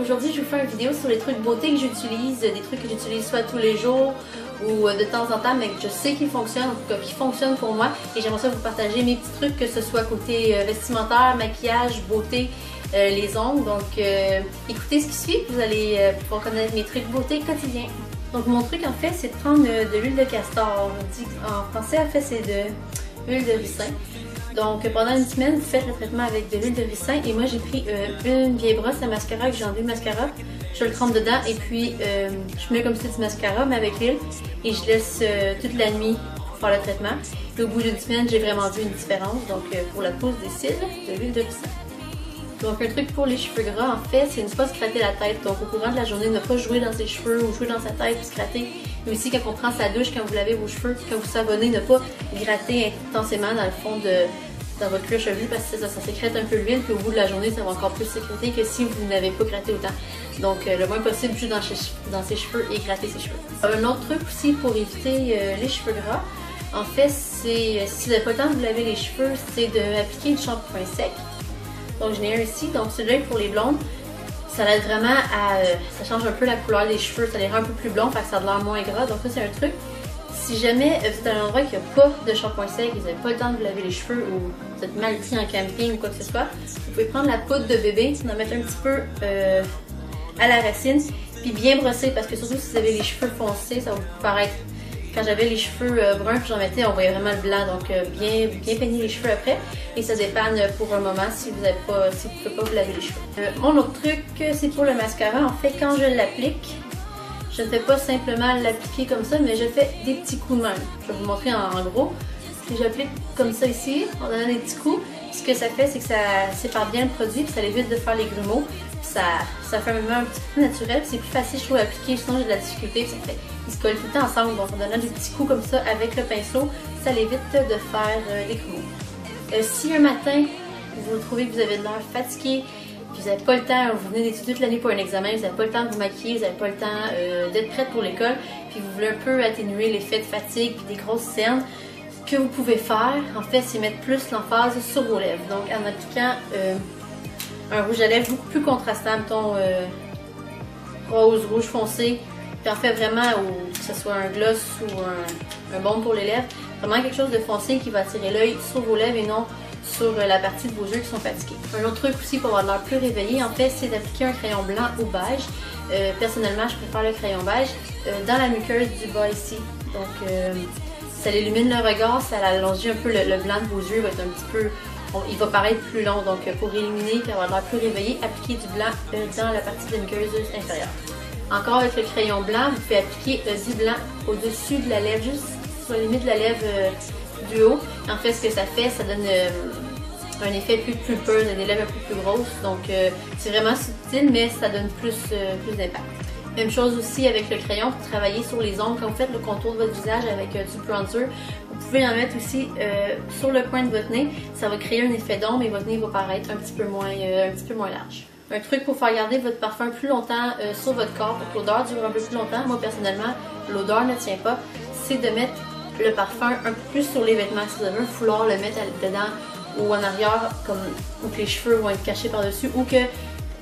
aujourd'hui je vous fais une vidéo sur les trucs beauté que j'utilise, des trucs que j'utilise soit tous les jours ou de temps en temps, mais que je sais qu'ils fonctionnent, en tout cas qui fonctionnent pour moi. Et j'aimerais ça vous partager mes petits trucs, que ce soit côté vestimentaire, maquillage, beauté, les ongles. Donc écoutez ce qui suit, vous allez pouvoir connaître mes trucs beauté quotidiens. Donc mon truc en fait c'est de prendre de l'huile de castor. En français en fait c'est de l'huile de ricin. Donc pendant une semaine vous faites le traitement avec de l'huile de ricin et moi j'ai pris une vieille brosse à mascara que j'ai enlevé le mascara. Je le trempe dedans et puis je mets comme ça du mascara mais avec l'huile et je laisse toute la nuit pour faire le traitement. Et au bout d'une semaine j'ai vraiment vu une différence. Donc pour la pose des cils, de l'huile de ricin. Donc un truc pour les cheveux gras en fait c'est ne pas se gratter la tête. Donc au courant de la journée ne pas jouer dans ses cheveux ou jouer dans sa tête puis se gratter. Mais aussi quand on prend sa douche, quand vous lavez vos cheveux, quand vous savonnez, ne pas gratter intensément dans le fond dans votre cuir chevelu parce que ça sécrète un peu l'huile puis au bout de la journée ça va encore plus sécréter que si vous n'avez pas gratté autant. Donc le moins possible juste dans ses cheveux et gratter ses cheveux. Un autre truc aussi pour éviter les cheveux gras, en fait c'est si vous n'avez pas le temps de vous laver les cheveux, c'est d'appliquer du shampoing sec. Donc j'en ai un ici, donc celui-là est pour les blondes. Ça aide vraiment à... ça change un peu la couleur des cheveux, ça les rend un peu plus blonds, fait que ça a l'air moins gras. Donc ça c'est un truc. Si jamais vous êtes à un endroit qui n'a pas de shampoing sec, vous n'avez pas le temps de vous laver les cheveux ou vous êtes mal pris en camping ou quoi que ce soit, vous pouvez prendre la poudre de bébé, en mettre un petit peu à la racine, puis bien brosser parce que surtout si vous avez les cheveux foncés, ça va vous paraître... Quand j'avais les cheveux bruns puis j'en mettais, on voyait vraiment le blanc, donc bien peigner les cheveux après et ça dépanne pour un moment si vous ne pouvez pas vous laver les cheveux. Mon autre truc, c'est pour le mascara. En fait, quand je l'applique, je ne fais pas simplement l'appliquer comme ça, mais je fais des petits coups de main. Je vais vous montrer en gros. Si j'applique comme ça ici, en donnant des petits coups, ce que ça fait, c'est que ça sépare bien le produit puis ça évite de faire les grumeaux. Ça fait même un petit peu naturel, c'est plus facile je trouve à appliquer, sinon j'ai de la difficulté, puis ça fait, ils se collent tout le temps ensemble, donc en donnant des petits coups comme ça avec le pinceau, ça l'évite de faire des grumeaux. Si un matin vous trouvez que vous avez de l'air fatigué, puis vous n'avez pas le temps, vous venez d'étudier toute l'année pour un examen, vous n'avez pas le temps de vous maquiller, vous n'avez pas le temps d'être prête pour l'école, puis vous voulez un peu atténuer l'effet de fatigue puis des grosses cernes, ce que vous pouvez faire, en fait, c'est mettre plus l'emphase sur vos lèvres. Donc en appliquant un rouge à lèvres beaucoup plus contrastant, mettons rose, rouge foncé, puis en fait vraiment, que ce soit un gloss ou un baume pour les lèvres, vraiment quelque chose de foncé qui va attirer l'œil sur vos lèvres et non sur la partie de vos yeux qui sont fatigués. Un autre truc aussi pour avoir l'air plus réveillé, en fait, c'est d'appliquer un crayon blanc ou beige. Personnellement, je préfère le crayon beige dans la muqueuse du bas ici. Donc ça illumine le regard, ça allonge un peu le blanc de vos yeux, va être un petit peu... il va paraître plus long, donc pour éliminer et avoir l'air plus réveillé, appliquez du blanc dans la partie de la muqueuse inférieure. Encore avec le crayon blanc, vous pouvez appliquer du blanc au-dessus de la lèvre, juste sur la limite de la lèvre du haut. En fait, ce que ça fait, ça donne un effet plus pulpeux, des lèvres un peu plus grosses. Donc c'est vraiment subtil, mais ça donne plus d'impact. Même chose aussi avec le crayon pour travailler sur les ongles. Quand vous faites le contour de votre visage avec du bronzer, vous pouvez en mettre aussi sur le coin de votre nez. Ça va créer un effet d'ombre et votre nez va paraître un petit peu moins large. Un truc pour faire garder votre parfum plus longtemps sur votre corps, pour que l'odeur dure un peu plus longtemps. Moi personnellement, l'odeur ne tient pas. C'est de mettre le parfum un peu plus sur les vêtements. Si vous avez un foulard, le mettre dedans ou en arrière, ou que les cheveux vont être cachés par-dessus, ou que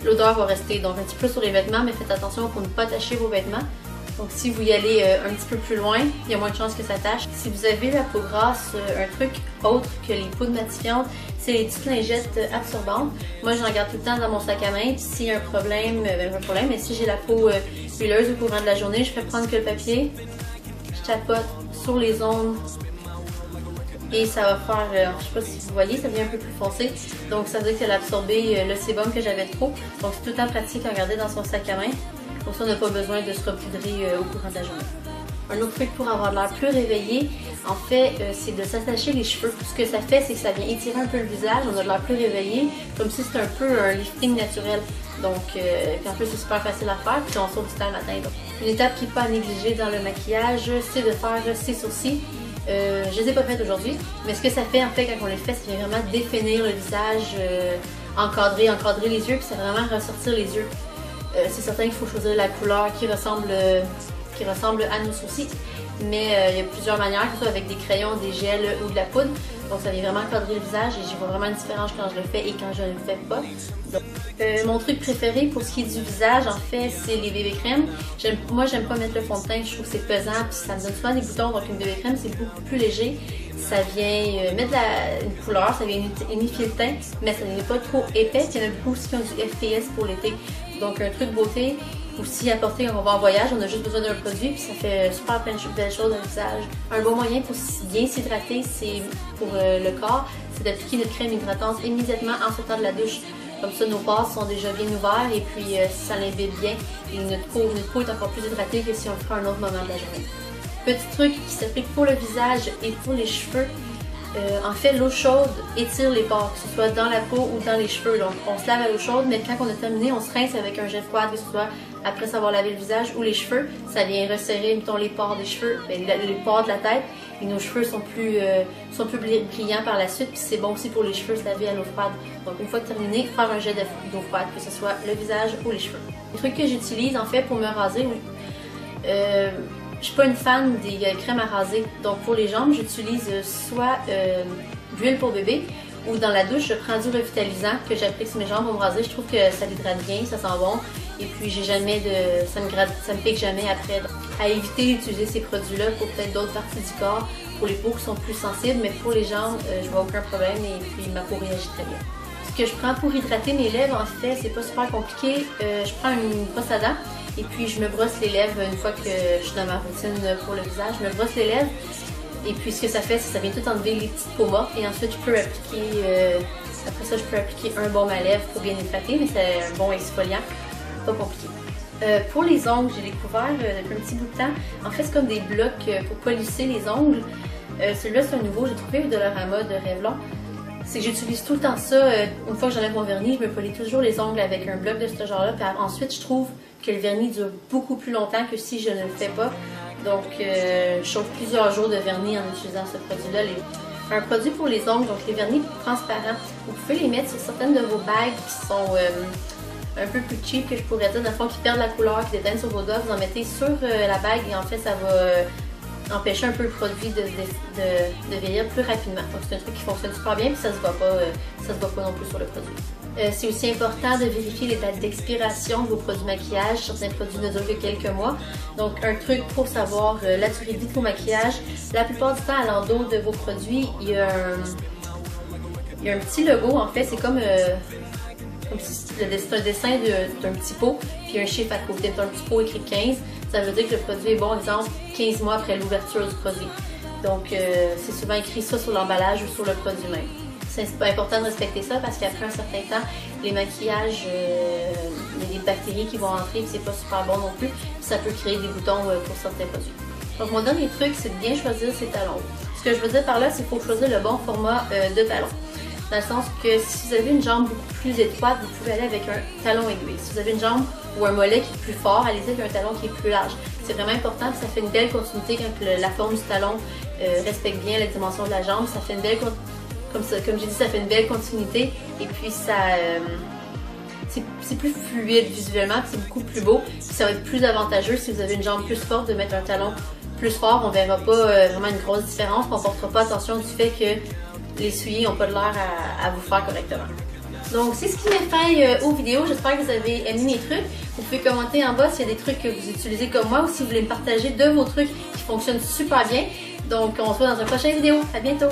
l'odeur va rester. Donc un petit peu sur les vêtements, mais faites attention pour ne pas tacher vos vêtements. Donc si vous y allez un petit peu plus loin, il y a moins de chances que ça tâche. Si vous avez la peau grasse, un truc autre que les poudres matifiantes, c'est les petites lingettes absorbantes. Moi j'en garde tout le temps dans mon sac à main. Puis s'il y a un problème, mais si j'ai la peau huileuse au courant de la journée, je fais prendre que le papier, je tapote sur les ongles et ça va faire, je sais pas si vous voyez, ça devient un peu plus foncé. Donc ça veut dire qu'elle a absorbé le sébum que j'avais trop. Donc c'est tout le temps pratique à garder dans son sac à main. Pour ça, on n'a pas besoin de se repoudrer au courant de la journée. Un autre truc pour avoir l'air plus réveillé, en fait, c'est de s'attacher les cheveux. Ce que ça fait, c'est que ça vient étirer un peu le visage, on a l'air plus réveillé, comme si c'était un peu un lifting naturel. Donc, puis en plus, c'est super facile à faire, puis on sauve du temps le matin. Donc. Une étape qui n'est pas à négliger dans le maquillage, c'est de faire ses sourcils. Je les ai pas faites aujourd'hui, mais ce que ça fait, en fait, quand on les fait, c'est vraiment définir le visage, encadrer les yeux, puis c'est vraiment ressortir les yeux. C'est certain qu'il faut choisir la couleur qui ressemble à nos sourcils. mais il y a plusieurs manières, que ce soit avec des crayons, des gels ou de la poudre. Donc ça vient vraiment cadrer le visage et je vois vraiment une différence quand je le fais et quand je ne le fais pas. Donc, mon truc préféré pour ce qui est du visage, en fait, c'est les bébés crèmes. Moi, j'aime pas mettre le fond de teint, je trouve que c'est pesant, puis ça me donne souvent des boutons. Donc une bébé crème, c'est beaucoup plus léger. Ça vient mettre une couleur, ça vient unifier le teint, mais ça n'est pas trop épais. Il y en a beaucoup aussi qui ont du FPS pour l'été. Donc un truc beauté, aussi apporter quand on va en voyage, on a juste besoin d'un produit, puis ça fait super plein de belles choses dans le visage. Un bon moyen pour bien s'hydrater, c'est pour le corps, c'est d'appliquer notre crème hydratante immédiatement en sortant de la douche. Comme ça, nos pores sont déjà bien ouverts et puis ça l'imbibe bien. Et notre peau est encore plus hydratée que si on le fait à un autre moment de la journée. Petit truc qui s'applique pour le visage et pour les cheveux. En fait, l'eau chaude étire les pores, que ce soit dans la peau ou dans les cheveux. Donc, on se lave à l'eau chaude, mais quand on a terminé, on se rince avec un gel froid, que ce soit après s'avoir lavé le visage ou les cheveux. Ça vient resserrer, mettons, les pores des cheveux, les pores de la tête. Et nos cheveux sont plus brillants par la suite. Puis c'est bon aussi pour les cheveux, se laver à l'eau froide. Donc, une fois terminé, faire un jet d'eau froide, que ce soit le visage ou les cheveux. Les trucs que j'utilise, en fait, pour me raser, oui. Je suis pas une fan des crèmes à raser, donc pour les jambes, j'utilise soit d'huile pour bébé ou dans la douche, je prends du revitalisant que j'applique sur mes jambes pour me raser. Je trouve que ça l'hydrate bien, ça sent bon et puis j'ai jamais ça me pique jamais après. Donc, à éviter d'utiliser ces produits-là pour peut-être d'autres parties du corps, pour les peaux qui sont plus sensibles, mais pour les jambes, je vois aucun problème et puis ma peau réagit très bien. Ce que je prends pour hydrater mes lèvres, en fait, c'est pas super compliqué. Je prends une brosse à dents. Et puis je me brosse les lèvres une fois que je suis dans ma routine pour le visage. Je me brosse les lèvres et puis ce que ça fait, c'est que ça vient tout enlever les petites peaux mortes. Et ensuite je peux appliquer, après ça je peux appliquer un baume à lèvres pour bien hydrater, mais c'est un bon exfoliant, pas compliqué. Pour les ongles, j'ai découvert depuis un petit bout de temps. En fait c'est comme des blocs pour polisser les ongles. Celui-là c'est un nouveau, j'ai trouvé au Dollarama de Revlon. C'est que j'utilise tout le temps ça. Une fois que j'enlève mon vernis, je me polis toujours les ongles avec un bloc de ce genre-là. Puis ensuite, je trouve que le vernis dure beaucoup plus longtemps que si je ne le fais pas. Donc, je chauffe plusieurs jours de vernis en utilisant ce produit-là. Un produit pour les ongles, donc les vernis transparents. Vous pouvez les mettre sur certaines de vos bagues qui sont un peu plus cheap que je pourrais dire, dans le fond, qui perdent la couleur, qui déteignent sur vos doigts. Vous en mettez sur la bague et en fait, ça va empêcher un peu le produit de vieillir plus rapidement. Donc c'est un truc qui fonctionne super bien puis ça se voit pas non plus sur le produit. C'est aussi important de vérifier les dates d'expiration de vos produits maquillage. Certains produits ne durent que quelques mois. Donc un truc pour savoir la durée de vie de vos maquillages. La plupart du temps à l'endos de vos produits, il y a un petit logo en fait, c'est comme si c'est un dessin d'un petit pot, puis un chiffre à côté, un petit pot écrit 15, ça veut dire que le produit est bon, exemple, 15 mois après l'ouverture du produit. Donc, c'est souvent écrit ça sur l'emballage ou sur le produit même. C'est important de respecter ça parce qu'après un certain temps, les maquillages, il y a des bactéries qui vont entrer, puis c'est pas super bon non plus, puis ça peut créer des boutons pour certains produits. Donc, mon dernier truc, c'est de bien choisir ses talons. Ce que je veux dire par là, c'est qu'il faut choisir le bon format de talon. Dans le sens que si vous avez une jambe beaucoup plus étroite, vous pouvez aller avec un talon aiguille. Si vous avez une jambe ou un mollet qui est plus fort, allez-y avec un talon qui est plus large. C'est vraiment important, puis ça fait une belle continuité quand la forme du talon respecte bien la dimension de la jambe. Ça fait une belle, comme j'ai dit, ça fait une belle continuité et puis c'est plus fluide visuellement, c'est beaucoup plus beau. Puis ça va être plus avantageux si vous avez une jambe plus forte de mettre un talon plus fort. On verra pas vraiment une grosse différence, on ne portera pas attention du fait que les souliers n'ont pas de l'air à vous faire correctement. Donc c'est ce qui met fin aux vidéos. J'espère que vous avez aimé mes trucs. Vous pouvez commenter en bas s'il y a des trucs que vous utilisez comme moi ou si vous voulez me partager de vos trucs qui fonctionnent super bien. Donc on se voit dans une prochaine vidéo. À bientôt!